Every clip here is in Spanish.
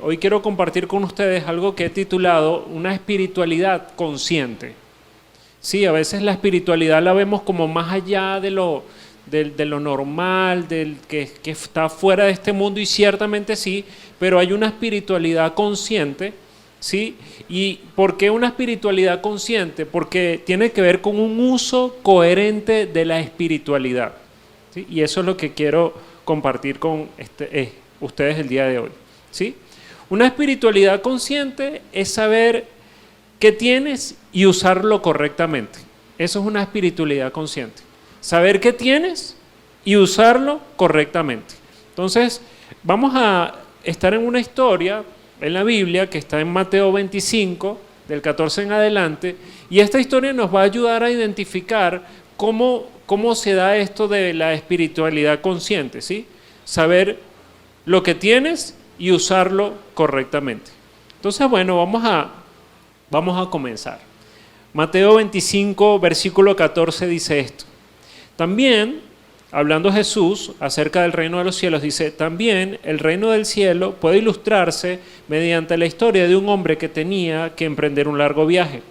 Hoy quiero compartir con ustedes algo que he titulado una espiritualidad consciente. Sí, a veces la espiritualidad la vemos como más allá de lo normal, del que está fuera de este mundo, y ciertamente sí, pero hay una espiritualidad consciente, ¿sí? ¿Y por qué una espiritualidad consciente? Porque tiene que ver con un uso coherente de la espiritualidad, ¿sí? Y eso es lo que quiero compartir con ustedes el día de hoy, ¿sí? Una espiritualidad consciente es saber qué tienes y usarlo correctamente. Eso es una espiritualidad consciente. Saber qué tienes y usarlo correctamente. Entonces, vamos a estar en una historia en la Biblia que está en Mateo 25, del 14 en adelante, y esta historia nos va a ayudar a identificar cómo se da esto de la espiritualidad consciente, ¿sí? Saber lo que tienes y usarlo correctamente. Entonces, bueno, vamos a comenzar. Mateo 25, versículo 14 dice esto. También, hablando Jesús acerca del reino de los cielos, dice, también el reino del cielo puede ilustrarse mediante la historia de un hombre que tenía que emprender un largo viaje.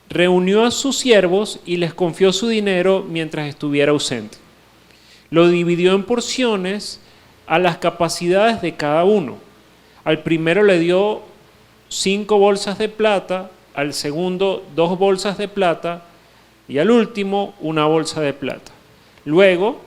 Reunió a sus siervos y les confió su dinero mientras estuviera ausente. Lo dividió en porciones a las capacidades de cada uno. Al primero le dio 5 bolsas de plata, al segundo 2 bolsas de plata y al último 1 bolsa de plata. Luego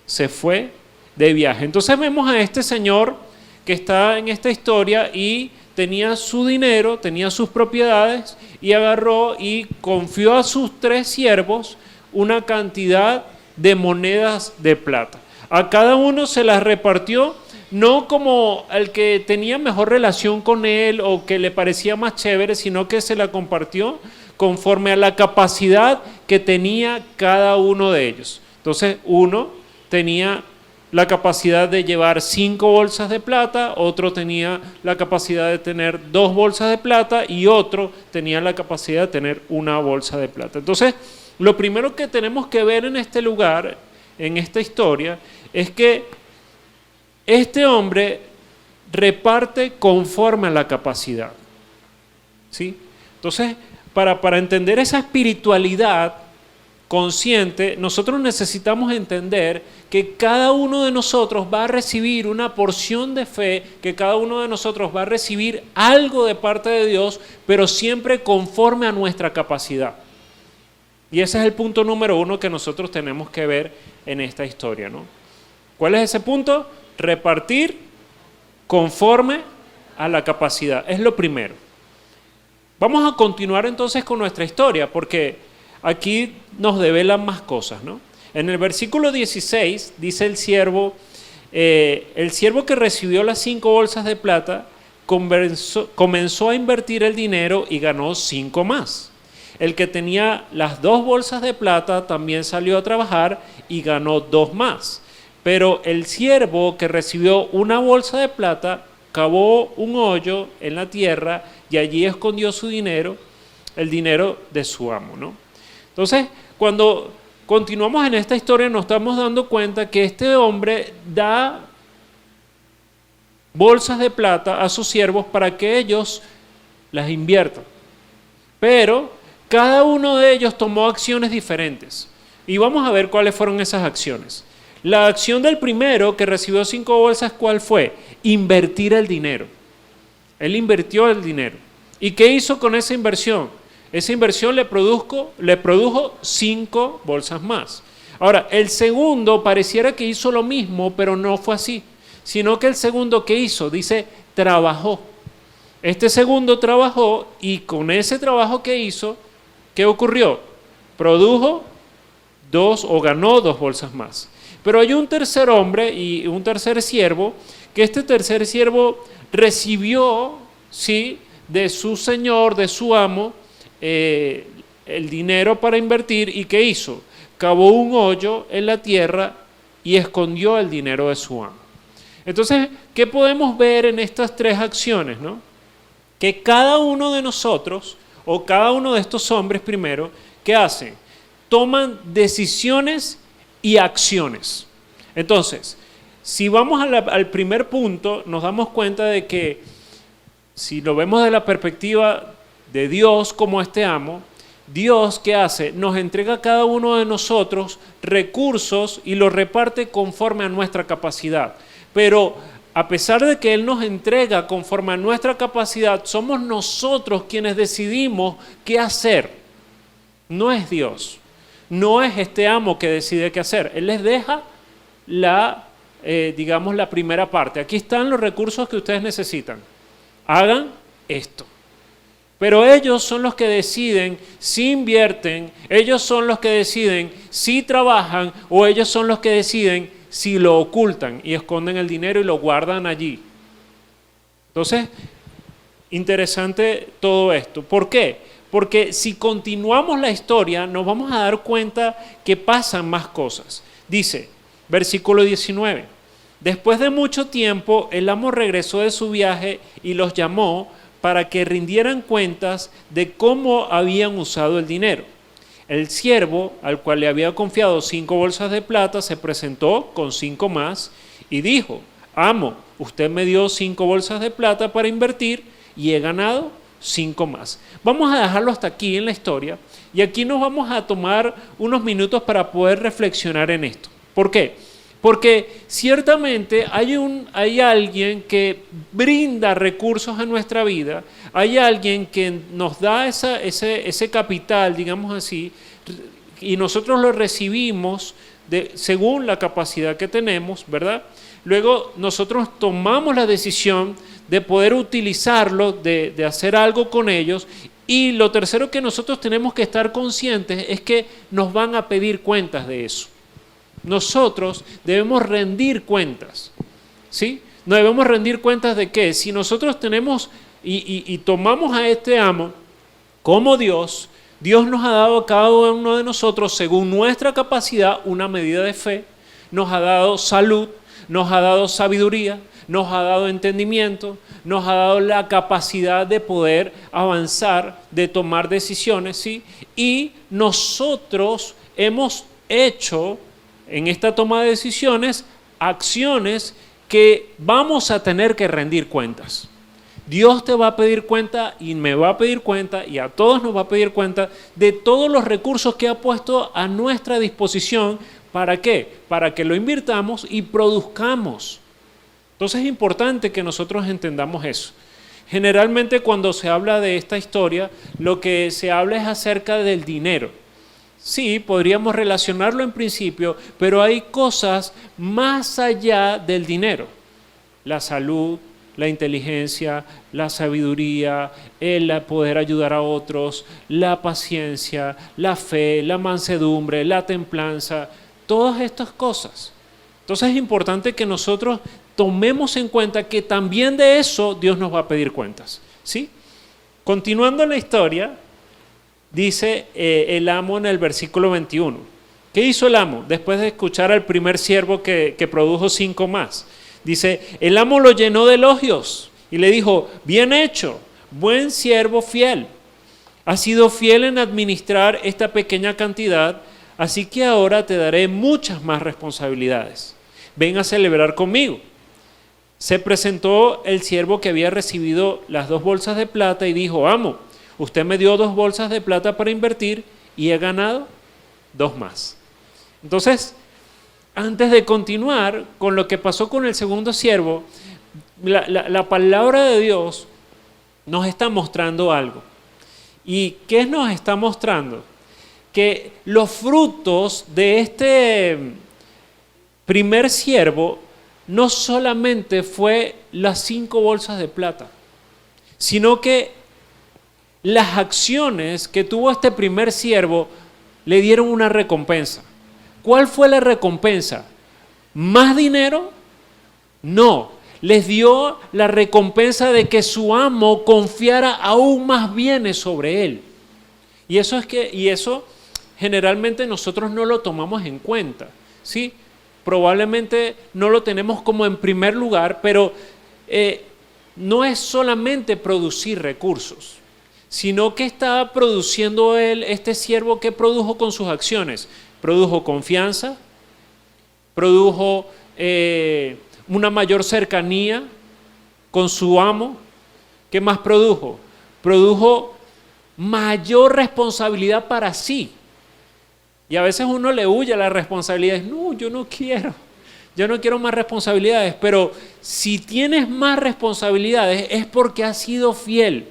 se fue de viaje. Entonces vemos a este señor que está en esta historia y tenía su dinero, tenía sus propiedades y agarró y confió a sus 3 siervos una cantidad de monedas de plata. A cada uno se las repartió, no como el que tenía mejor relación con él o que le parecía más chévere, sino que se la compartió conforme a la capacidad que tenía cada uno de ellos. Entonces, uno tenía la capacidad de llevar 5 bolsas de plata, otro tenía la capacidad de tener 2 bolsas de plata y otro tenía la capacidad de tener 1 bolsa de plata. Entonces, lo primero que tenemos que ver en este lugar, en esta historia, es que este hombre reparte conforme a la capacidad, ¿sí? Entonces, para entender esa espiritualidad consciente, nosotros necesitamos entender que cada uno de nosotros va a recibir una porción de fe, que cada uno de nosotros va a recibir algo de parte de Dios, pero siempre conforme a nuestra capacidad. Y ese es el punto número 1 que nosotros tenemos que ver en esta historia, ¿no? ¿Cuál es ese punto? Repartir conforme a la capacidad. Es lo primero. Vamos a continuar entonces con nuestra historia, porque aquí nos develan más cosas, ¿no? En el versículo 16 dice el siervo que recibió las 5 bolsas de plata comenzó a invertir el dinero y ganó 5 más. El que tenía las 2 bolsas de plata también salió a trabajar y ganó 2 más. Pero el siervo que recibió 1 bolsa de plata cavó un hoyo en la tierra y allí escondió su dinero, el dinero de su amo, ¿no? Entonces, cuando continuamos en esta historia nos estamos dando cuenta que este hombre da bolsas de plata a sus siervos para que ellos las inviertan. Pero cada uno de ellos tomó acciones diferentes. Y vamos a ver cuáles fueron esas acciones. La acción del primero que recibió 5 bolsas, ¿cuál fue? Invertir el dinero. Él invirtió el dinero. ¿Y qué hizo con esa inversión? Esa inversión le produjo 5 bolsas más. Ahora, el segundo pareciera que hizo lo mismo, pero no fue así. Sino que el segundo, ¿qué hizo? Dice, trabajó. Este segundo trabajó y con ese trabajo que hizo, ¿qué ocurrió? Produjo 2 o ganó 2 bolsas más. Pero hay un tercer hombre y un tercer siervo, que este tercer siervo recibió, ¿sí?, de su señor, de su amo, el dinero para invertir. ¿Y qué hizo? Cavó un hoyo en la tierra y escondió el dinero de su amo. Entonces, ¿qué podemos ver en estas 3 acciones, no? Que cada uno de nosotros, o cada uno de estos hombres primero, ¿qué hacen? Toman decisiones y acciones. Entonces, si vamos al primer punto, nos damos cuenta de que si lo vemos de la perspectiva de Dios como este amo, Dios, ¿qué hace? Nos entrega a cada uno de nosotros recursos y los reparte conforme a nuestra capacidad. Pero a pesar de que Él nos entrega conforme a nuestra capacidad, somos nosotros quienes decidimos qué hacer. No es Dios. No es este amo que decide qué hacer. Él les deja la primera parte. Aquí están los recursos que ustedes necesitan. Hagan esto. Pero ellos son los que deciden si invierten, ellos son los que deciden si trabajan o ellos son los que deciden si lo ocultan y esconden el dinero y lo guardan allí. Entonces, interesante todo esto. ¿Por qué? Porque si continuamos la historia nos vamos a dar cuenta que pasan más cosas. Dice, versículo 19, después de mucho tiempo el amo regresó de su viaje y los llamó para que rindieran cuentas de cómo habían usado el dinero. El siervo, al cual le había confiado 5 bolsas de plata, se presentó con 5 más y dijo, amo, usted me dio 5 bolsas de plata para invertir y he ganado 5 más. Vamos a dejarlo hasta aquí en la historia y aquí nos vamos a tomar unos minutos para poder reflexionar en esto. ¿Por qué? Porque ciertamente hay alguien que brinda recursos a nuestra vida, hay alguien que nos da ese capital, digamos así, y nosotros lo recibimos según la capacidad que tenemos, ¿verdad? Luego nosotros tomamos la decisión de poder utilizarlo, de hacer algo con ellos, y lo tercero que nosotros tenemos que estar conscientes es que nos van a pedir cuentas de eso. Nosotros debemos rendir cuentas, ¿sí? No debemos rendir cuentas de qué. Si nosotros tenemos y tomamos a este amo como Dios, Dios nos ha dado a cada uno de nosotros, según nuestra capacidad, una medida de fe, nos ha dado salud, nos ha dado sabiduría, nos ha dado entendimiento, nos ha dado la capacidad de poder avanzar, de tomar decisiones, ¿sí? Y nosotros hemos hecho en esta toma de decisiones, acciones que vamos a tener que rendir cuentas. Dios te va a pedir cuenta y me va a pedir cuenta y a todos nos va a pedir cuenta de todos los recursos que ha puesto a nuestra disposición. ¿Para qué? Para que lo invirtamos y produzcamos. Entonces es importante que nosotros entendamos eso. Generalmente cuando se habla de esta historia, lo que se habla es acerca del dinero. Sí, podríamos relacionarlo en principio, pero hay cosas más allá del dinero. La salud, la inteligencia, la sabiduría, el poder ayudar a otros, la paciencia, la fe, la mansedumbre, la templanza, todas estas cosas. Entonces es importante que nosotros tomemos en cuenta que también de eso Dios nos va a pedir cuentas, ¿sí? Continuando la historia, dice el amo en el versículo 21. ¿Qué hizo el amo? Después de escuchar al primer siervo que produjo 5 más. Dice, el amo lo llenó de elogios y le dijo, bien hecho, buen siervo fiel. Has sido fiel en administrar esta pequeña cantidad, así que ahora te daré muchas más responsabilidades. Ven a celebrar conmigo. Se presentó el siervo que había recibido las 2 bolsas de plata y dijo, amo, usted me dio 2 bolsas de plata para invertir y he ganado 2 más. Entonces, antes de continuar con lo que pasó con el segundo siervo, la palabra de Dios nos está mostrando algo. ¿Y qué nos está mostrando? Que los frutos de este primer siervo no solamente fue las 5 bolsas de plata, sino que las acciones que tuvo este primer siervo le dieron una recompensa. ¿Cuál fue la recompensa? ¿Más dinero? No, les dio la recompensa de que su amo confiara aún más bienes sobre él. Y eso generalmente nosotros no lo tomamos en cuenta, ¿sí? Probablemente no lo tenemos como en primer lugar, pero no es solamente producir recursos, sino que está produciendo este siervo. ¿Qué produjo con sus acciones? Produjo confianza, produjo una mayor cercanía con su amo. ¿Qué más produjo? Produjo mayor responsabilidad para sí. Y a veces uno le huye a las responsabilidades. No, yo no quiero más responsabilidades. Pero si tienes más responsabilidades es porque has sido fiel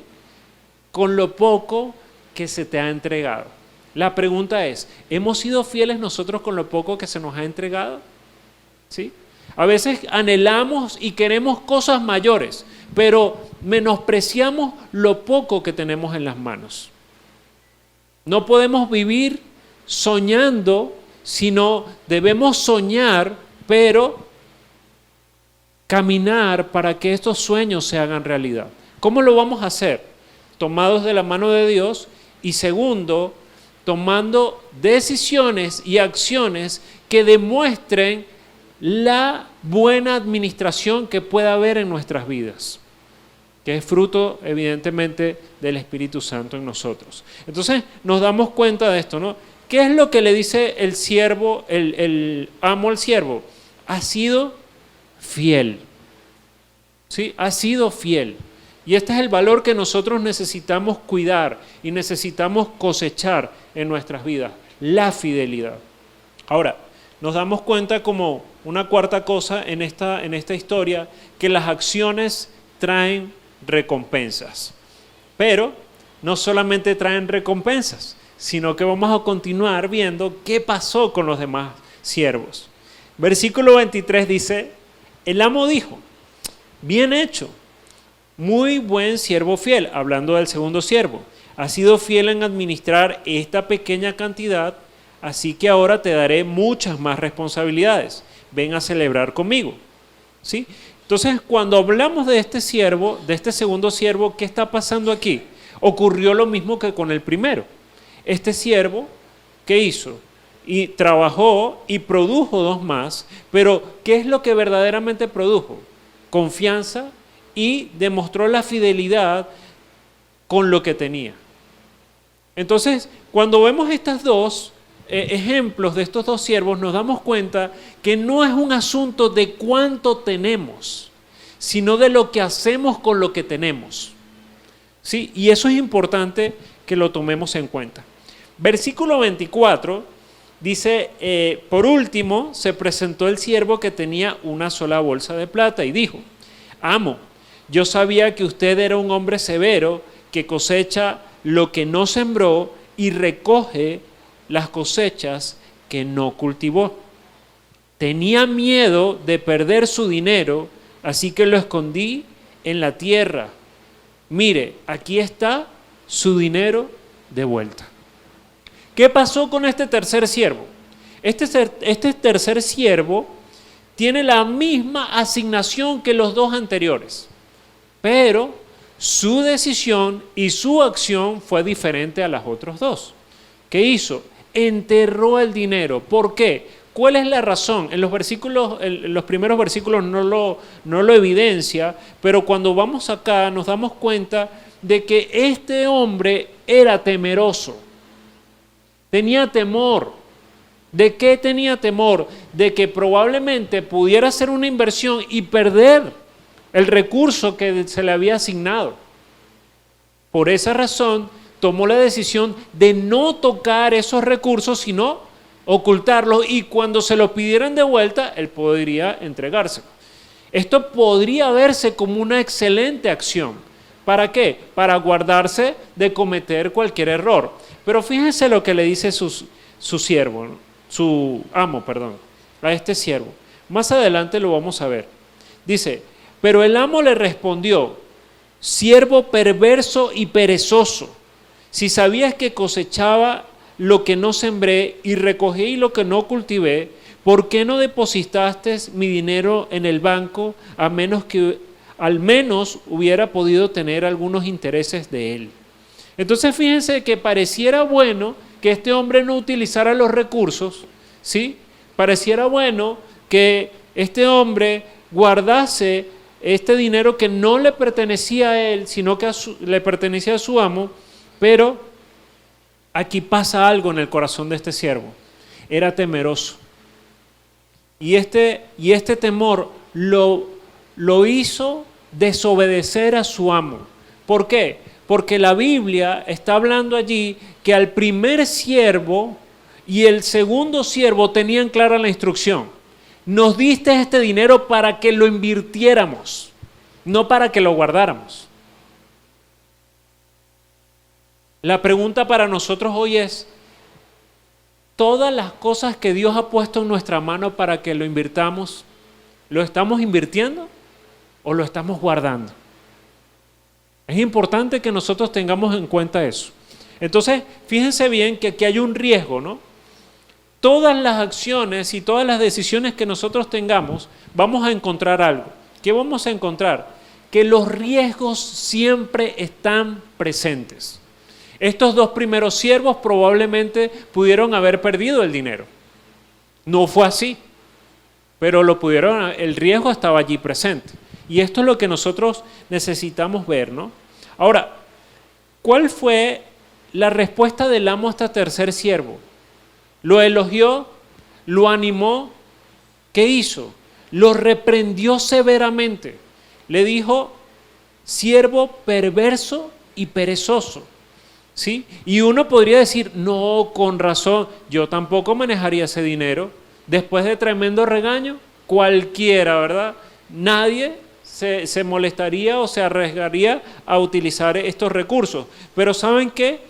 con lo poco que se te ha entregado. La pregunta es, ¿hemos sido fieles nosotros con lo poco que se nos ha entregado? ¿Sí? A veces anhelamos y queremos cosas mayores, pero menospreciamos lo poco que tenemos en las manos. No podemos vivir soñando, sino debemos soñar, pero caminar para que estos sueños se hagan realidad. ¿Cómo lo vamos a hacer? Tomados de la mano de Dios y segundo, tomando decisiones y acciones que demuestren la buena administración que pueda haber en nuestras vidas, que es fruto evidentemente del Espíritu Santo en nosotros. Entonces nos damos cuenta de esto, ¿no? ¿Qué es lo que le dice el siervo, el amo al siervo? Ha sido fiel. ¿Sí? Ha sido fiel. Y este es el valor que nosotros necesitamos cuidar y necesitamos cosechar en nuestras vidas, la fidelidad. Ahora, nos damos cuenta como una cuarta cosa en esta historia, que las acciones traen recompensas. Pero no solamente traen recompensas, sino que vamos a continuar viendo qué pasó con los demás siervos. Versículo 23 dice, el amo dijo, bien hecho, muy buen siervo fiel, hablando del segundo siervo, has sido fiel en administrar esta pequeña cantidad, así que ahora te daré muchas más responsabilidades. Ven a celebrar conmigo. ¿Sí? Entonces, cuando hablamos de este siervo, de este segundo siervo, ¿qué está pasando aquí? Ocurrió lo mismo que con el primero. Este siervo, ¿qué hizo? Y trabajó y produjo dos más, pero ¿qué es lo que verdaderamente produjo? Confianza y demostró la fidelidad con lo que tenía. Entonces, cuando vemos estos dos ejemplos de estos dos siervos, nos damos cuenta que no es un asunto de cuánto tenemos, sino de lo que hacemos con lo que tenemos. ¿Sí? Y eso es importante que lo tomemos en cuenta. Versículo 24 dice, por último, se presentó el siervo que tenía una sola bolsa de plata y dijo, amo, yo sabía que usted era un hombre severo que cosecha lo que no sembró y recoge las cosechas que no cultivó. Tenía miedo de perder su dinero, así que lo escondí en la tierra. Mire, aquí está su dinero de vuelta. ¿Qué pasó con este tercer siervo? Este tercer siervo tiene la misma asignación que los dos anteriores, pero su decisión y su acción fue diferente a los otros dos. ¿Qué hizo? Enterró el dinero. ¿Por qué? ¿Cuál es la razón? En los primeros versículos no lo evidencia, pero cuando vamos acá nos damos cuenta de que este hombre era temeroso. Tenía temor. ¿De qué tenía temor? De que probablemente pudiera hacer una inversión y perder el recurso que se le había asignado. Por esa razón, tomó la decisión de no tocar esos recursos, sino ocultarlos, y cuando se los pidieran de vuelta, él podría entregárselo. Esto podría verse como una excelente acción. ¿Para qué? Para guardarse de cometer cualquier error. Pero fíjense lo que le dice su amo, a este siervo. Más adelante lo vamos a ver. Dice, pero el amo le respondió, siervo perverso y perezoso, si sabías que cosechaba lo que no sembré y recogí lo que no cultivé, ¿por qué no depositaste mi dinero en el banco a menos que al menos hubiera podido tener algunos intereses de él? Entonces fíjense que pareciera bueno que este hombre no utilizara los recursos, ¿sí? Pareciera bueno que este hombre guardase este dinero que no le pertenecía a él, sino que le pertenecía a su amo, pero aquí pasa algo en el corazón de este siervo. Era temeroso. Y este temor lo hizo desobedecer a su amo. ¿Por qué? Porque la Biblia está hablando allí que al primer siervo y el segundo siervo tenían clara la instrucción. Nos diste este dinero para que lo invirtiéramos, no para que lo guardáramos. La pregunta para nosotros hoy es, ¿todas las cosas que Dios ha puesto en nuestra mano para que lo invirtamos, lo estamos invirtiendo o lo estamos guardando? Es importante que nosotros tengamos en cuenta eso. Entonces, fíjense bien que aquí hay un riesgo, ¿no? Todas las acciones y todas las decisiones que nosotros tengamos, vamos a encontrar algo. ¿Qué vamos a encontrar? Que los riesgos siempre están presentes. Estos dos primeros siervos probablemente pudieron haber perdido el dinero. No fue así, pero el riesgo estaba allí presente. Y esto es lo que nosotros necesitamos ver, ¿no? Ahora, ¿cuál fue la respuesta del amo a este tercer siervo? ¿Lo elogió? ¿Lo animó? ¿Qué hizo? Lo reprendió severamente. Le dijo, siervo perverso y perezoso. ¿Sí? Y uno podría decir, no, con razón, yo tampoco manejaría ese dinero. Después de tremendo regaño, cualquiera, ¿verdad? Nadie se molestaría o se arriesgaría a utilizar estos recursos. Pero ¿saben qué?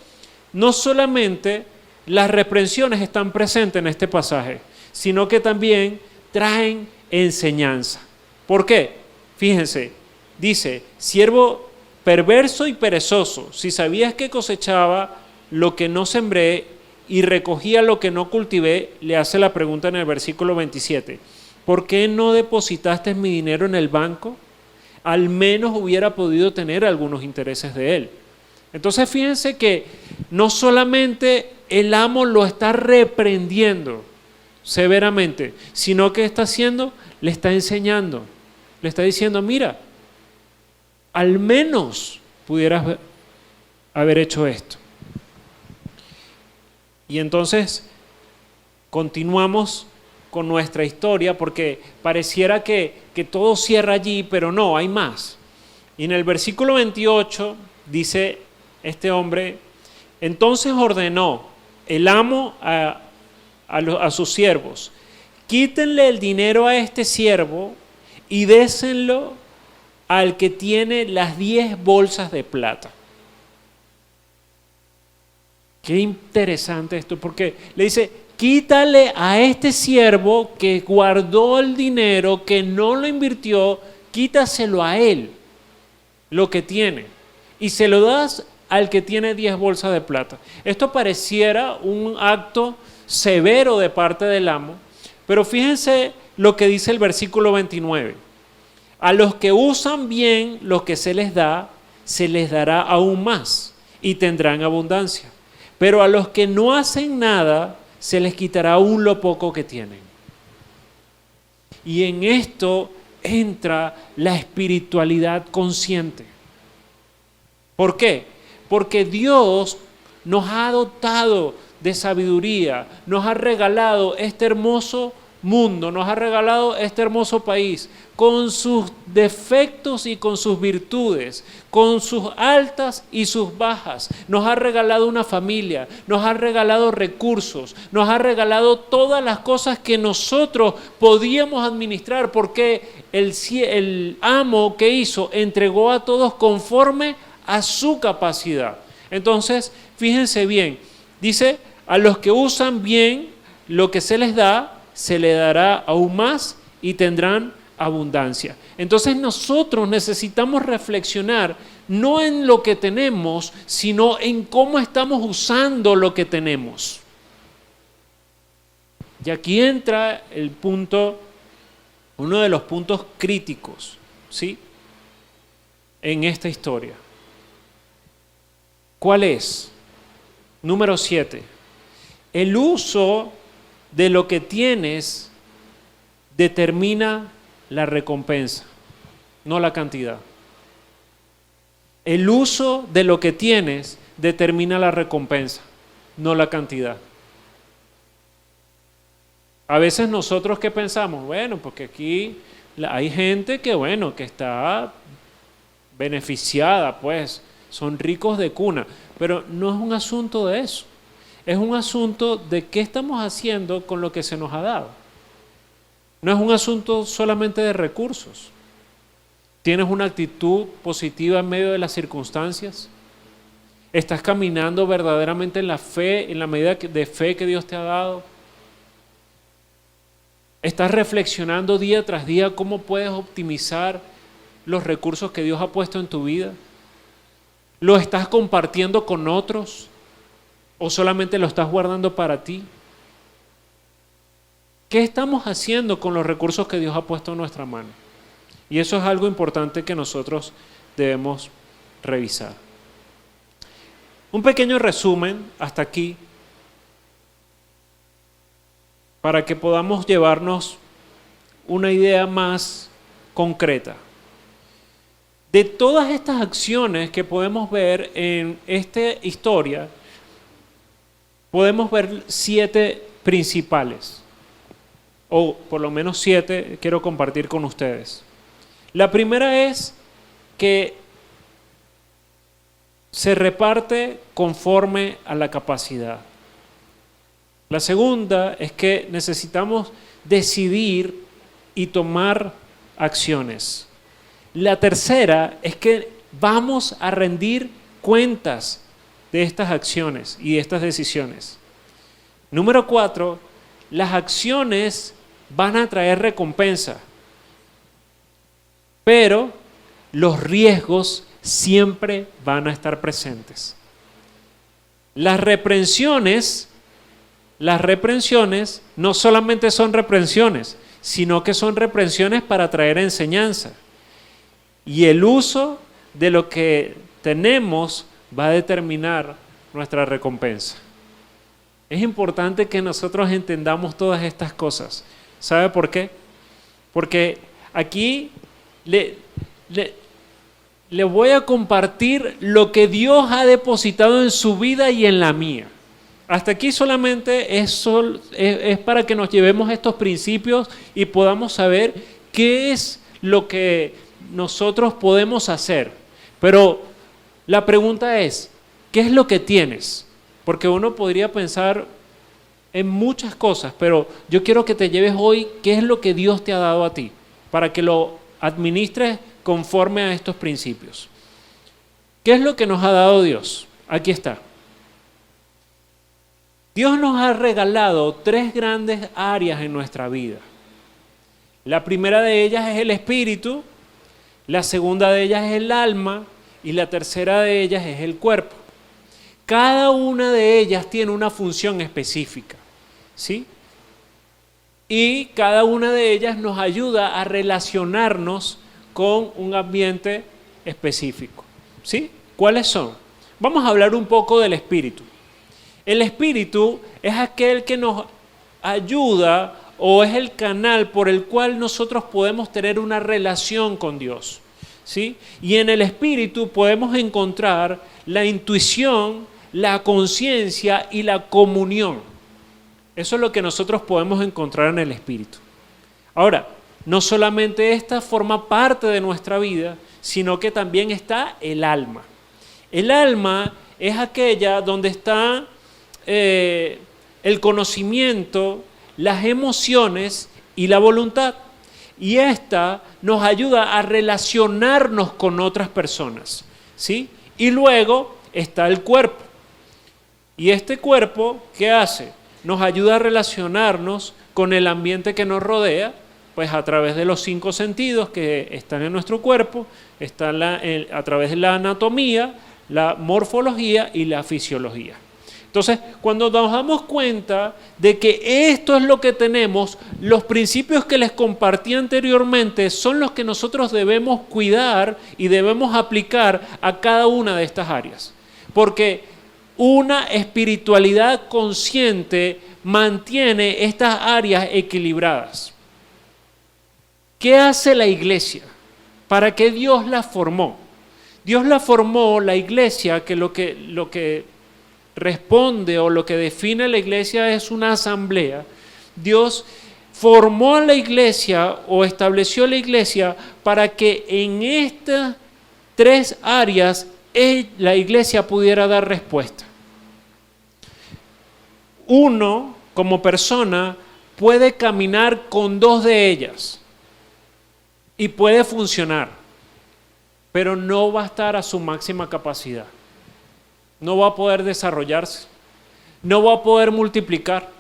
No solamente las reprensiones están presentes en este pasaje, sino que también traen enseñanza. ¿Por qué? Fíjense, dice, siervo perverso y perezoso, si sabías que cosechaba lo que no sembré y recogía lo que no cultivé, le hace la pregunta en el versículo 27. ¿Por qué no depositaste mi dinero en el banco? Al menos hubiera podido tener algunos intereses de él. Entonces fíjense que no solamente el amo lo está reprendiendo severamente, sino que está haciendo, le está enseñando, le está diciendo, mira, al menos pudieras haber hecho esto. Y entonces continuamos con nuestra historia porque pareciera que todo cierra allí, pero no, hay más. Y en el versículo 28 dice este hombre, entonces ordenó el amo a sus siervos, quítenle el dinero a este siervo y désenlo al que tiene las 10 bolsas de plata. Qué interesante esto, porque le dice, quítale a este siervo que guardó el dinero, que no lo invirtió, quítaselo a él, lo que tiene, y se lo das al que tiene 10 bolsas de plata. Esto pareciera un acto severo de parte del amo, pero fíjense lo que dice el versículo 29. A los que usan bien lo que se les dará aún más y tendrán abundancia. Pero a los que no hacen nada, se les quitará aún lo poco que tienen. Y en esto entra la espiritualidad consciente. ¿Por qué? Porque Dios nos ha dotado de sabiduría, nos ha regalado este hermoso mundo, nos ha regalado este hermoso país, con sus defectos y con sus virtudes, con sus altas y sus bajas. Nos ha regalado una familia, nos ha regalado recursos, nos ha regalado todas las cosas que nosotros podíamos administrar, porque el amo que hizo entregó a todos conforme a su capacidad. Entonces, fíjense bien, dice, a los que usan bien lo que se les dará aún más y tendrán abundancia. Entonces nosotros necesitamos reflexionar no en lo que tenemos, sino en cómo estamos usando lo que tenemos. Y aquí entra el punto, uno de los puntos críticos, ¿sí?, en esta historia. ¿Cuál es? Número 7. El uso de lo que tienes determina la recompensa, no la cantidad. El uso de lo que tienes determina la recompensa, no la cantidad. A veces nosotros, ¿qué pensamos? Bueno, porque aquí hay gente que, bueno, que está beneficiada, pues, son ricos de cuna, pero no es un asunto de eso, es un asunto de qué estamos haciendo con lo que se nos ha dado. No es un asunto solamente de recursos. ¿Tienes una actitud positiva en medio de las circunstancias? ¿Estás caminando verdaderamente en la fe, en la medida de fe que Dios te ha dado? ¿Estás reflexionando día tras día cómo puedes optimizar los recursos que Dios ha puesto en tu vida? ¿Lo estás compartiendo con otros o solamente lo estás guardando para ti? ¿Qué estamos haciendo con los recursos que Dios ha puesto en nuestra mano? Y eso es algo importante que nosotros debemos revisar. Un pequeño resumen hasta aquí para que podamos llevarnos una idea más concreta. De todas estas acciones que podemos ver en esta historia, podemos ver 7 principales, o por lo menos 7 quiero compartir con ustedes. La primera es que se reparte conforme a la capacidad. La segunda es que necesitamos decidir y tomar acciones. La tercera es que vamos a rendir cuentas de estas acciones y de estas decisiones. Número 4, las acciones van a traer recompensa, pero los riesgos siempre van a estar presentes. Las reprensiones no solamente son reprensiones, sino que son reprensiones para traer enseñanza. Y el uso de lo que tenemos va a determinar nuestra recompensa. Es importante que nosotros entendamos todas estas cosas. ¿Sabe por qué? Porque aquí le voy a compartir lo que Dios ha depositado en su vida y en la mía. Hasta aquí solamente es para que nos llevemos estos principios y podamos saber qué es lo que nosotros podemos hacer. Pero la pregunta es, ¿qué es lo que tienes? Porque uno podría pensar en muchas cosas, pero yo quiero que te lleves hoy qué es lo que Dios te ha dado a ti, para que lo administres conforme a estos principios. ¿Qué es lo que nos ha dado Dios? Aquí está. Dios nos ha regalado 3 grandes áreas en nuestra vida. La primera de ellas es el espíritu, la segunda de ellas es el alma y la tercera de ellas es el cuerpo. Cada una de ellas tiene una función específica, ¿sí? Y cada una de ellas nos ayuda a relacionarnos con un ambiente específico, ¿sí? ¿Cuáles son? Vamos a hablar un poco del espíritu. El espíritu es aquel que nos ayuda o es el canal por el cual nosotros podemos tener una relación con Dios, ¿sí? Y en el espíritu podemos encontrar la intuición, la conciencia y la comunión. Eso es lo que nosotros podemos encontrar en el espíritu. Ahora, no solamente esta forma parte de nuestra vida, sino que también está el alma. El alma es aquella donde está el conocimiento, las emociones y la voluntad. Y esta nos ayuda a relacionarnos con otras personas, ¿sí? Y luego está el cuerpo. Y este cuerpo, ¿qué hace? Nos ayuda a relacionarnos con el ambiente que nos rodea, pues a través de los 5 sentidos que están en nuestro cuerpo, están a través de la anatomía, la morfología y la fisiología. Entonces, cuando nos damos cuenta de que esto es lo que tenemos, los principios que les compartí anteriormente son los que nosotros debemos cuidar y debemos aplicar a cada una de estas áreas. Porque una espiritualidad consciente mantiene estas áreas equilibradas. ¿Qué hace la iglesia? ¿Para qué Dios la formó? Dios la formó, la iglesia, que lo que responde o lo que define la iglesia es una asamblea. Dios formó la iglesia o estableció la iglesia para que en esta 3 áreas la iglesia pudiera dar respuesta. Uno, como persona, puede caminar con 2 de ellas y puede funcionar, pero no va a estar a su máxima capacidad. No va a poder desarrollarse, no va a poder multiplicar.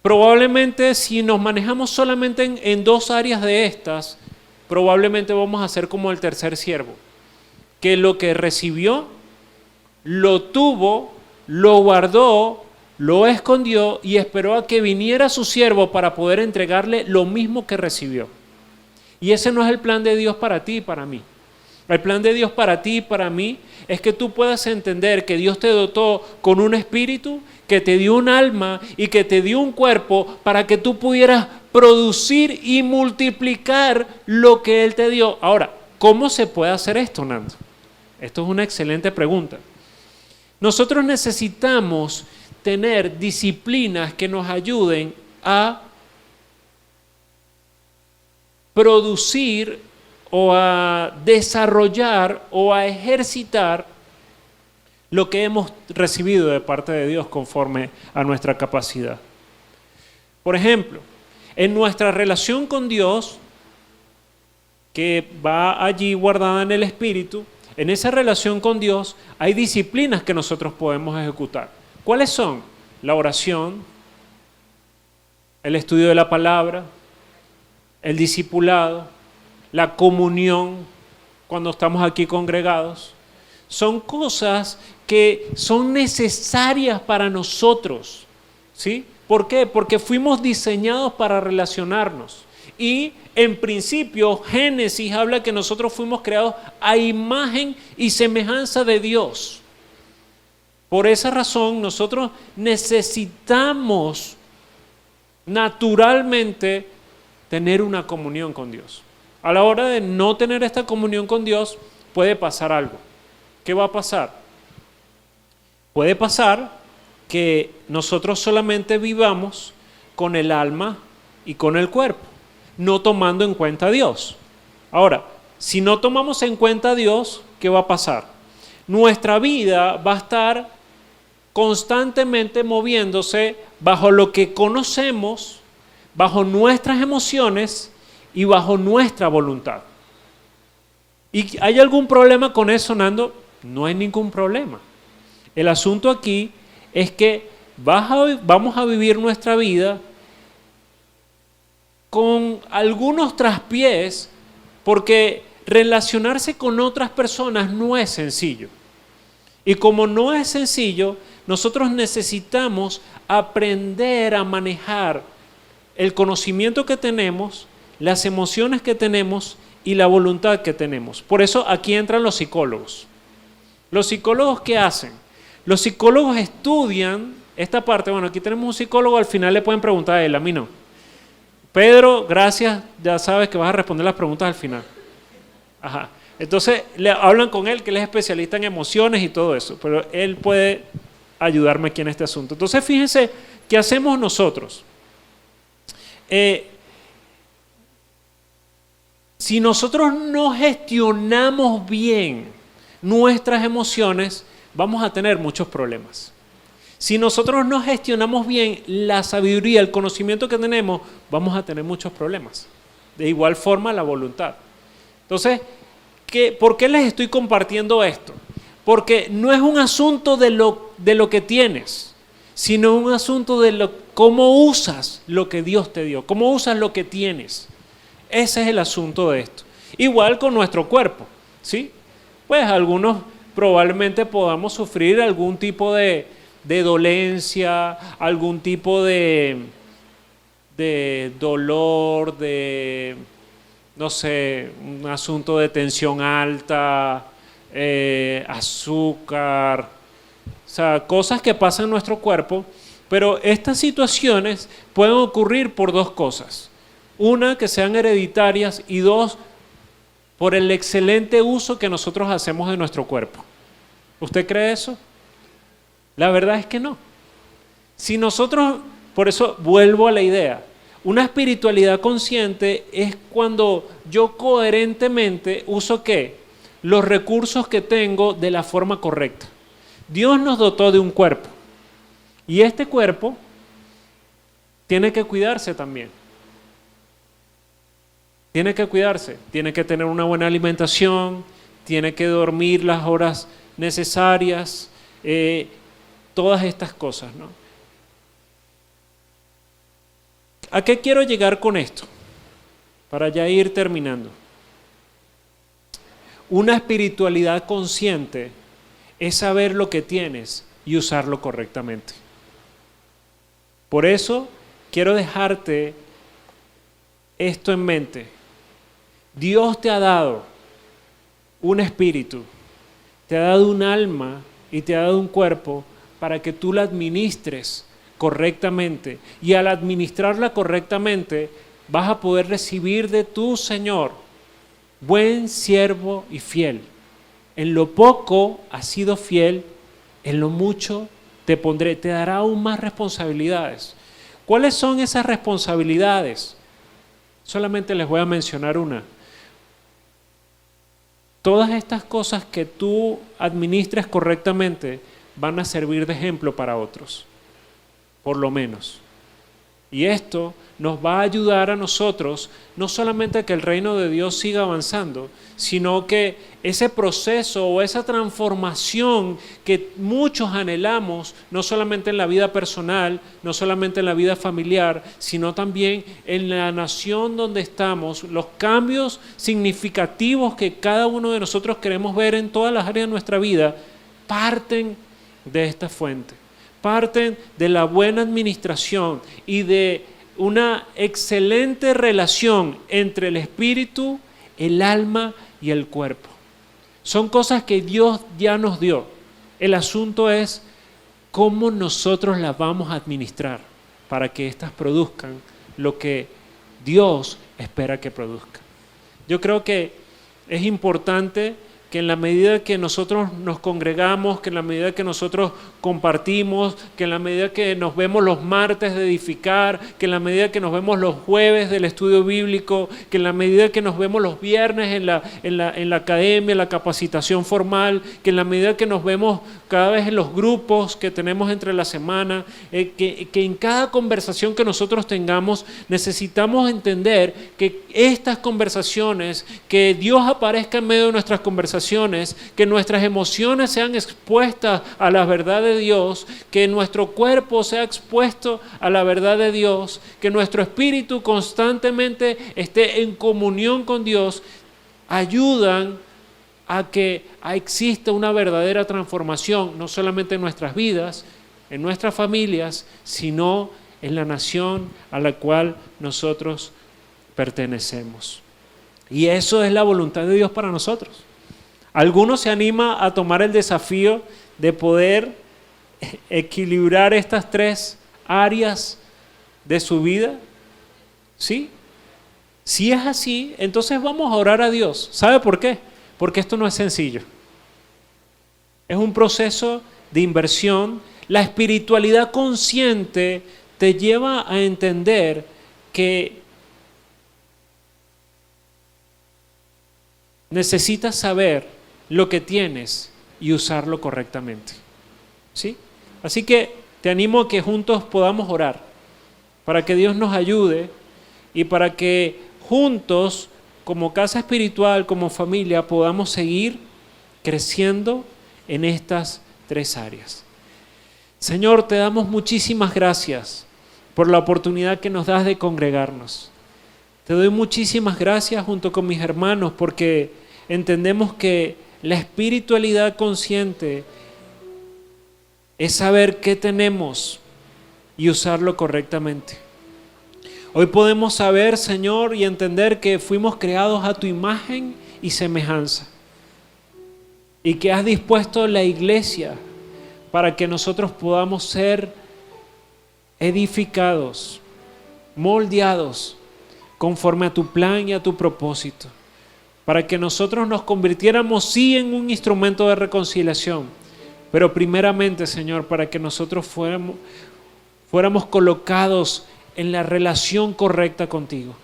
Probablemente si nos manejamos solamente en 2 áreas de estas, probablemente vamos a ser como el tercer siervo, que lo que recibió, lo tuvo, lo guardó, lo escondió y esperó a que viniera su siervo para poder entregarle lo mismo que recibió. Y ese no es el plan de Dios para ti y para mí. El plan de Dios para ti y para mí es que tú puedas entender que Dios te dotó con un espíritu, que te dio un alma y que te dio un cuerpo para que tú pudieras producir y multiplicar lo que Él te dio. Ahora, ¿cómo se puede hacer esto, Nando? Esto es una excelente pregunta. Nosotros necesitamos tener disciplinas que nos ayuden a producir o a desarrollar o a ejercitar lo que hemos recibido de parte de Dios conforme a nuestra capacidad. Por ejemplo, en nuestra relación con Dios, que va allí guardada en el Espíritu, en esa relación con Dios hay disciplinas que nosotros podemos ejecutar. ¿Cuáles son? La oración, el estudio de la palabra, el discipulado, la comunión cuando estamos aquí congregados. Son cosas que son necesarias para nosotros, ¿sí? ¿Por qué? Porque fuimos diseñados para relacionarnos. Y en principio, Génesis habla que nosotros fuimos creados a imagen y semejanza de Dios. Por esa razón, nosotros necesitamos naturalmente tener una comunión con Dios. A la hora de no tener esta comunión con Dios, puede pasar algo. ¿Qué va a pasar? Puede pasar que nosotros solamente vivamos con el alma y con el cuerpo, no tomando en cuenta a Dios. Ahora, si no tomamos en cuenta a Dios, ¿qué va a pasar? Nuestra vida va a estar constantemente moviéndose bajo lo que conocemos, bajo nuestras emociones y bajo nuestra voluntad. ¿Y hay algún problema con eso, Nando? No hay ningún problema. El asunto aquí es que vamos a vivir nuestra vida con algunos traspiés, porque relacionarse con otras personas no es sencillo. Y como no es sencillo, nosotros necesitamos aprender a manejar el conocimiento que tenemos, las emociones que tenemos y la voluntad que tenemos. Por eso aquí entran los psicólogos. ¿Los psicólogos qué hacen? Los psicólogos estudian esta parte. Bueno, aquí tenemos un psicólogo, al final le pueden preguntar a él, a mí no. Pedro, gracias, ya sabes que vas a responder las preguntas al final. Ajá. Entonces, le hablan con él, que él es especialista en emociones y todo eso, pero él puede ayudarme aquí en este asunto. Entonces, fíjense, ¿qué hacemos nosotros? Si nosotros no gestionamos bien nuestras emociones, vamos a tener muchos problemas. Si nosotros no gestionamos bien la sabiduría, el conocimiento que tenemos, vamos a tener muchos problemas. De igual forma, la voluntad. Entonces, ¿por qué les estoy compartiendo esto? Porque no es un asunto de lo que tienes, sino un asunto de cómo usas lo que Dios te dio, cómo usas lo que tienes. Ese es el asunto de esto. Igual con nuestro cuerpo, ¿sí? Pues algunos probablemente podamos sufrir algún tipo de dolencia, algún tipo de dolor, no sé, un asunto de tensión alta, azúcar, o sea, cosas que pasan en nuestro cuerpo, pero estas situaciones pueden ocurrir por 2 cosas. Una, que sean hereditarias, y 2, por el excelente uso que nosotros hacemos de nuestro cuerpo. ¿Usted cree eso? La verdad es que no. Si nosotros, por eso vuelvo a la idea, una espiritualidad consciente es cuando yo coherentemente uso ¿qué? los recursos que tengo de la forma correcta. Dios nos dotó de un cuerpo y este cuerpo tiene que cuidarse también. Tiene que cuidarse, tiene que tener una buena alimentación, tiene que dormir las horas necesarias, todas estas cosas, ¿no? ¿A qué quiero llegar con esto? Para ya ir terminando. Una espiritualidad consciente es saber lo que tienes y usarlo correctamente. Por eso quiero dejarte esto en mente. Dios te ha dado un espíritu, te ha dado un alma y te ha dado un cuerpo para que tú la administres correctamente. Y al administrarla correctamente, vas a poder recibir de tu Señor, buen siervo y fiel. En lo poco has sido fiel, en lo mucho te pondré, te dará aún más responsabilidades. ¿Cuáles son esas responsabilidades? Solamente les voy a mencionar una. Todas estas cosas que tú administres correctamente van a servir de ejemplo para otros, por lo menos. Y esto nos va a ayudar a nosotros, no solamente a que el reino de Dios siga avanzando, sino que ese proceso o esa transformación que muchos anhelamos, no solamente en la vida personal, no solamente en la vida familiar, sino también en la nación donde estamos, los cambios significativos que cada uno de nosotros queremos ver en todas las áreas de nuestra vida, parten de esta fuente. Parten de la buena administración y de una excelente relación entre el espíritu, el alma y el cuerpo. Son cosas que Dios ya nos dio. El asunto es cómo nosotros las vamos a administrar para que éstas produzcan lo que Dios espera que produzcan. Yo creo que es importante que en la medida que nosotros nos congregamos, que en la medida que nosotros compartimos, que en la medida que nos vemos los martes de edificar, que en la medida que nos vemos los jueves del estudio bíblico, que en la medida que nos vemos los viernes en la academia, en la capacitación formal, que en la medida que nos vemos cada vez en los grupos que tenemos entre la semana, que en cada conversación que nosotros tengamos necesitamos entender que estas conversaciones, que Dios aparezca en medio de nuestras conversaciones, que nuestras emociones sean expuestas a la verdad de Dios, que nuestro cuerpo sea expuesto a la verdad de Dios, que nuestro espíritu constantemente esté en comunión con Dios, ayudan a que exista una verdadera transformación, no solamente en nuestras vidas, en nuestras familias, sino en la nación a la cual nosotros pertenecemos. Y eso es la voluntad de Dios para nosotros. ¿Alguno se anima a tomar el desafío de poder equilibrar estas tres áreas de su vida? ¿Sí? Si es así, entonces vamos a orar a Dios. ¿Sabe por qué? Porque esto no es sencillo. Es un proceso de inversión. La espiritualidad consciente te lleva a entender que necesitas saber lo que tienes y usarlo correctamente. ¿Sí? Así que te animo a que juntos podamos orar para que Dios nos ayude y para que juntos, como casa espiritual, como familia, podamos seguir creciendo en estas tres áreas. Señor, te damos muchísimas gracias por la oportunidad que nos das de congregarnos. Te doy muchísimas gracias junto con mis hermanos porque entendemos que la espiritualidad consciente es saber qué tenemos y usarlo correctamente. Hoy podemos saber, Señor, y entender que fuimos creados a tu imagen y semejanza y que has dispuesto la iglesia para que nosotros podamos ser edificados, moldeados conforme a tu plan y a tu propósito, para que nosotros nos convirtiéramos sí en un instrumento de reconciliación, pero primeramente, Señor, para que nosotros fuéramos colocados en la relación correcta contigo.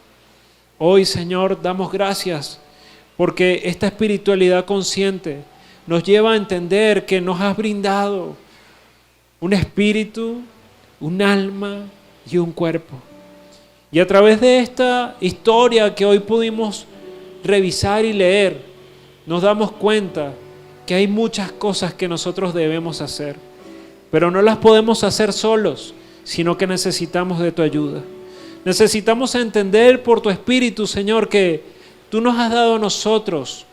Hoy, Señor, damos gracias porque esta espiritualidad consciente nos lleva a entender que nos has brindado un espíritu, un alma y un cuerpo. Y a través de esta historia que hoy pudimos revisar y leer, nos damos cuenta que hay muchas cosas que nosotros debemos hacer, pero no las podemos hacer solos, sino que necesitamos de tu ayuda. Necesitamos entender por tu Espíritu, Señor, que tú nos has dado a nosotros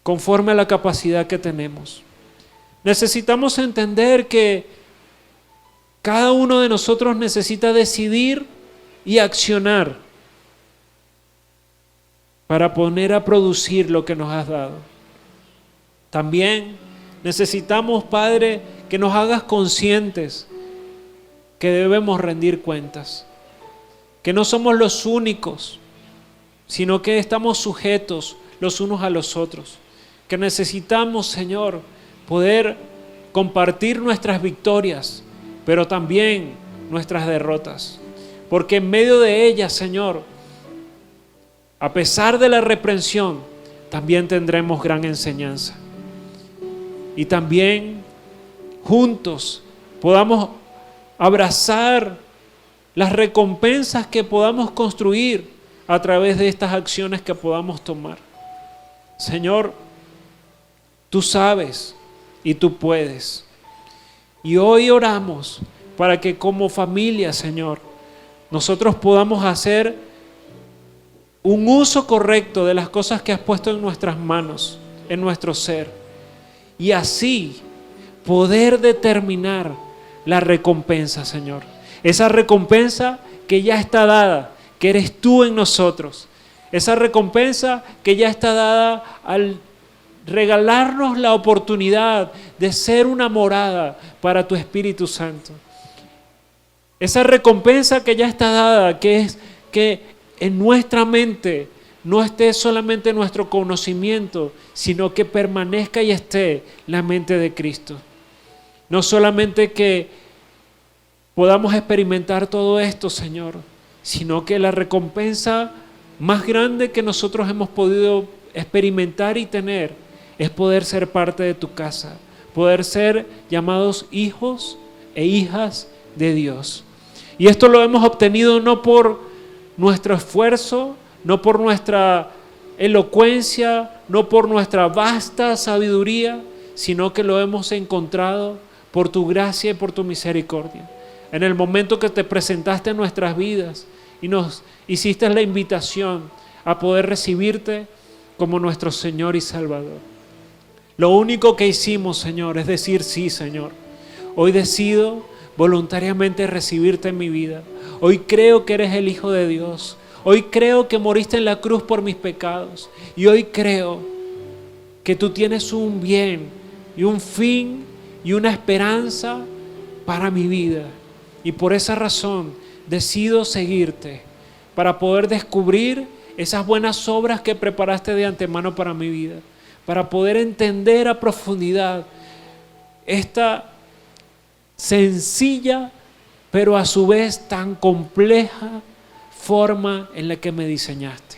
conforme a la capacidad que tenemos. Necesitamos entender que cada uno de nosotros necesita decidir y accionar para poner a producir lo que nos has dado. También necesitamos, Padre, que nos hagas conscientes que debemos rendir cuentas, que no somos los únicos, sino que estamos sujetos los unos a los otros, que necesitamos, Señor, poder compartir nuestras victorias, pero también nuestras derrotas, porque en medio de ellas, Señor, a pesar de la reprensión, también tendremos gran enseñanza. Y también juntos podamos abrazar las recompensas que podamos construir a través de estas acciones que podamos tomar. Señor, tú sabes y tú puedes. Y hoy oramos para que como familia, Señor, nosotros podamos hacer un uso correcto de las cosas que has puesto en nuestras manos, en nuestro ser. Y así poder determinar la recompensa, Señor. Esa recompensa que ya está dada, que eres tú en nosotros. Esa recompensa que ya está dada al regalarnos la oportunidad de ser una morada para tu Espíritu Santo. Esa recompensa que ya está dada, que es que en nuestra mente no esté solamente nuestro conocimiento, sino que permanezca y esté la mente de Cristo. No solamente que podamos experimentar todo esto, Señor, sino que la recompensa más grande que nosotros hemos podido experimentar y tener es poder ser parte de tu casa, poder ser llamados hijos e hijas de Dios. Y esto lo hemos obtenido no por nuestro esfuerzo, no por nuestra elocuencia, no por nuestra vasta sabiduría, sino que lo hemos encontrado por tu gracia y por tu misericordia. En el momento que te presentaste en nuestras vidas y nos hiciste la invitación a poder recibirte como nuestro Señor y Salvador. Lo único que hicimos, Señor, es decir, sí, Señor. Hoy decido voluntariamente recibirte en mi vida. Hoy creo que eres el Hijo de Dios. Hoy creo que moriste en la cruz por mis pecados. Y hoy creo que tú tienes un bien y un fin y una esperanza para mi vida. Y por esa razón decido seguirte para poder descubrir esas buenas obras que preparaste de antemano para mi vida, para poder entender a profundidad esta sencilla, pero a su vez tan compleja forma en la que me diseñaste,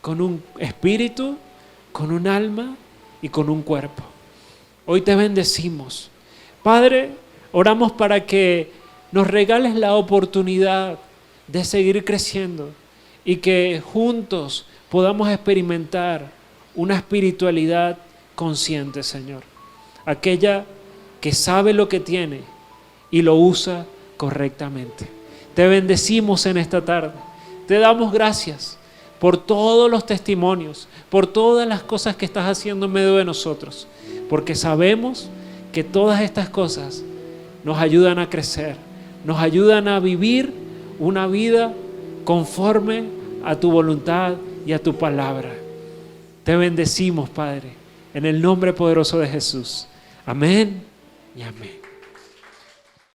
con un espíritu, con un alma y con un cuerpo. Hoy te bendecimos. Padre, oramos para que nos regales la oportunidad de seguir creciendo y que juntos podamos experimentar una espiritualidad consciente, Señor. Aquella que sabe lo que tiene y lo usa correctamente. Te bendecimos en esta tarde. Te damos gracias por todos los testimonios, por todas las cosas que estás haciendo en medio de nosotros, porque sabemos que todas estas cosas nos ayudan a crecer, nos ayudan a vivir una vida conforme a tu voluntad y a tu palabra. Te bendecimos, Padre, en el nombre poderoso de Jesús. Amén y amén.